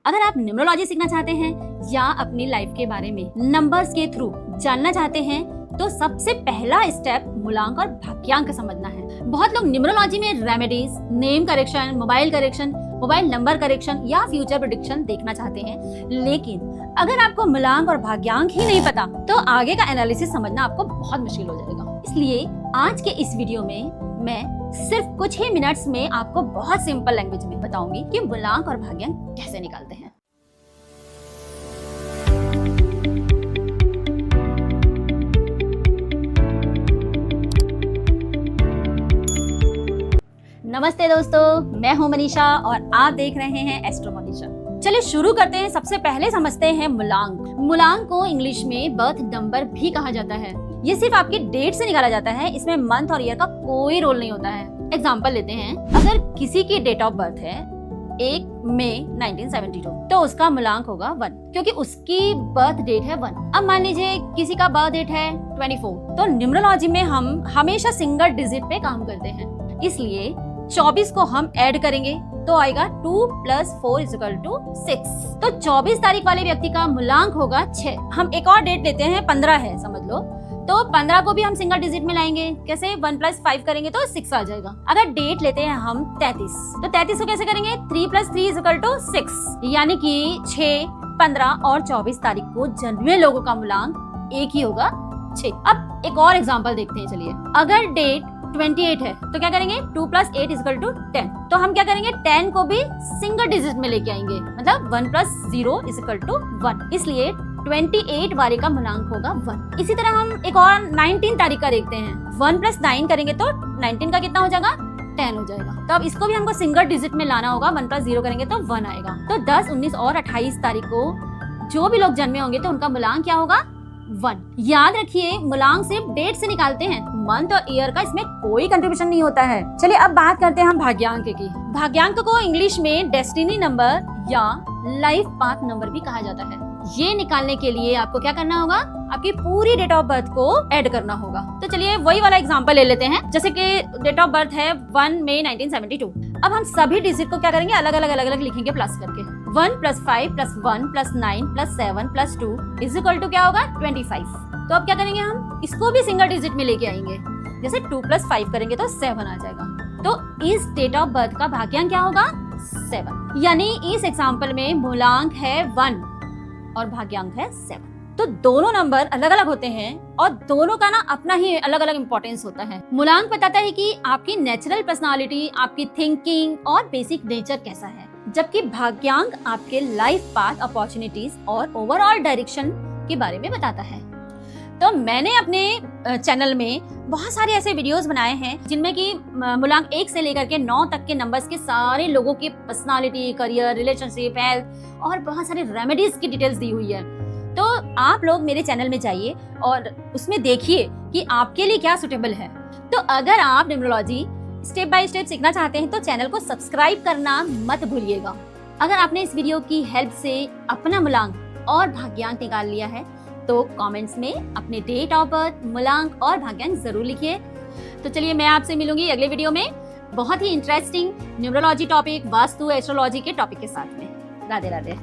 अगर आप न्यूमरोलॉजी सीखना चाहते हैं या अपनी लाइफ के बारे में नंबर्स के थ्रू जानना चाहते हैं तो सबसे पहला स्टेप मूलांक और भाग्यांक समझना है। बहुत लोग न्यूमरोलॉजी में remedies, name correction, mobile number correction या फ्यूचर प्रेडिक्शन देखना चाहते हैं, लेकिन अगर आपको मूलांक और भाग्यांक ही नहीं पता तो आगे का एनालिसिस समझना आपको बहुत मुश्किल हो जाएगा। इसलिए आज के इस वीडियो में मैं सिर्फ कुछ ही मिनट्स में आपको बहुत सिंपल लैंग्वेज में बताऊंगी कि मूलांक और भाग्यांक कैसे निकालते हैं। नमस्ते दोस्तों, मैं हूं मनीषा और आप देख रहे हैं एस्ट्रो मनीषा। चलिए शुरू करते हैं। सबसे पहले समझते हैं मूलांक। मूलांक को इंग्लिश में बर्थ नंबर भी कहा जाता है। ये सिर्फ आपकी डेट से निकाला जाता है, इसमें मंथ और ईयर का कोई रोल नहीं होता है। एग्जाम्पल लेते हैं, अगर किसी की डेट ऑफ बर्थ है 1 मई 1972 तो उसका मूलांक होगा 1, क्योंकि उसकी बर्थ डेट है 1। अब मान लीजिए किसी का बर्थ डेट है 24, तो न्यूमरोलॉजी में हम हमेशा सिंगल डिजिट पे काम करते हैं, इसलिए 24 को हम ऐड करेंगे तो आएगा 2 + 4 = 6। तो 24 तारीख वाले व्यक्ति का मूलांक होगा 6। हम एक और डेट लेते हैं, 15 है समझ लो, तो 15 को भी हम सिंगल डिजिट में लाएंगे। कैसे? 1 + 5 करेंगे तो 6 आ जाएगा। अगर डेट लेते हैं हम 33, तो 33 को कैसे करेंगे? 3 + 3 = 6, यानी कि 6, 15 और 24 तारीख को जन्मे लोगों का मूलांक एक ही होगा, 6। अब एक और एग्जांपल देखते हैं। चलिए, अगर डेट 28 है तो क्या करेंगे? 2 + 8 = 10। तो हम क्या करेंगे? 10 को भी सिंगल डिजिट में लेके आएंगे, मतलब 1 + 0 = 1, इसलिए 28 वाले का मूलांक होगा 1। इसी तरह हम एक और 19 तारीख का देखते हैं। 1 + 9 करेंगे तो 19 का कितना हो जाएगा? 10 हो जाएगा। तो अब इसको भी हमको सिंगल डिजिट में लाना होगा। 1 + 0 करेंगे तो 1 आएगा। तो 10, 19 और 28 तारीख को जो भी लोग जन्मे होंगे तो उनका मूलांक क्या होगा? 1। याद रखिए, मूलांक सिर्फ डेट से निकालते हैं, मंथ और ईयर का इसमें कोई कंट्रीब्यूशन नहीं होता है। चलिए अब बात करते हैं हम भाग्यांक की। भाग्यांक को इंग्लिश में डेस्टिनी नंबर या लाइफ पाथ नंबर भी कहा जाता है। ये निकालने के लिए आपको क्या करना होगा? आपकी पूरी डेट ऑफ बर्थ को ऐड करना होगा। तो चलिए वही वाला एग्जांपल ले लेते हैं। जैसे कि डेट ऑफ बर्थ है 1 मई 1972। अब हम सभी डिजिट को क्या करेंगे? अलग अलग लिखेंगे प्लस करके। 1 + 5 + 1 + 9 + 7 + 2 = क्या होगा? 25। तो अब क्या करेंगे? हम इसको भी सिंगल डिजिट में लेके आएंगे। जैसे 2 + 5 करेंगे तो 7 आ जाएगा। तो इस डेट ऑफ बर्थ का भाग्यांक क्या होगा? 7। यानी इस एग्जाम्पल में मूलांक है 1 और भाग्यांक है 7। तो दोनों नंबर अलग अलग होते हैं और दोनों का ना अपना ही अलग अलग इंपॉर्टेंस होता है। मूलांक बताता है कि आपकी नेचुरल पर्सनालिटी, आपकी थिंकिंग और बेसिक नेचर कैसा है, जबकि भाग्यांक आपके लाइफ पाथ, अपॉर्चुनिटीज और ओवरऑल डायरेक्शन के बारे में बताता है। तो मैंने अपने चैनल में बहुत सारे ऐसे वीडियोस बनाए हैं जिनमें कि मूलांक 1 से लेकर के 9 तक के नंबर्स के सारे लोगों की पर्सनालिटी, करियर, रिलेशनशिप, हेल्थ और बहुत सारे रेमेडीज की डिटेल्स दी हुई है। तो आप लोग मेरे चैनल में जाइए और उसमें देखिए कि आपके लिए क्या सुटेबल है। तो अगर आप न्यूमरोलॉजी स्टेप बाय स्टेप सीखना चाहते हैं तो चैनल को सब्सक्राइब करना मत भूलिएगा। अगर आपने इस वीडियो की हेल्प से अपना मूलांक और भाग्यांक निकाल लिया है तो कमेंट्स में अपने डेट ऑफ बर्थ, मूलांक और भाग्यांक जरूर लिखिए। तो चलिए मैं आपसे मिलूंगी अगले वीडियो में बहुत ही interesting numerology topic, vastu, astrology के टॉपिक के साथ में। राधे राधे।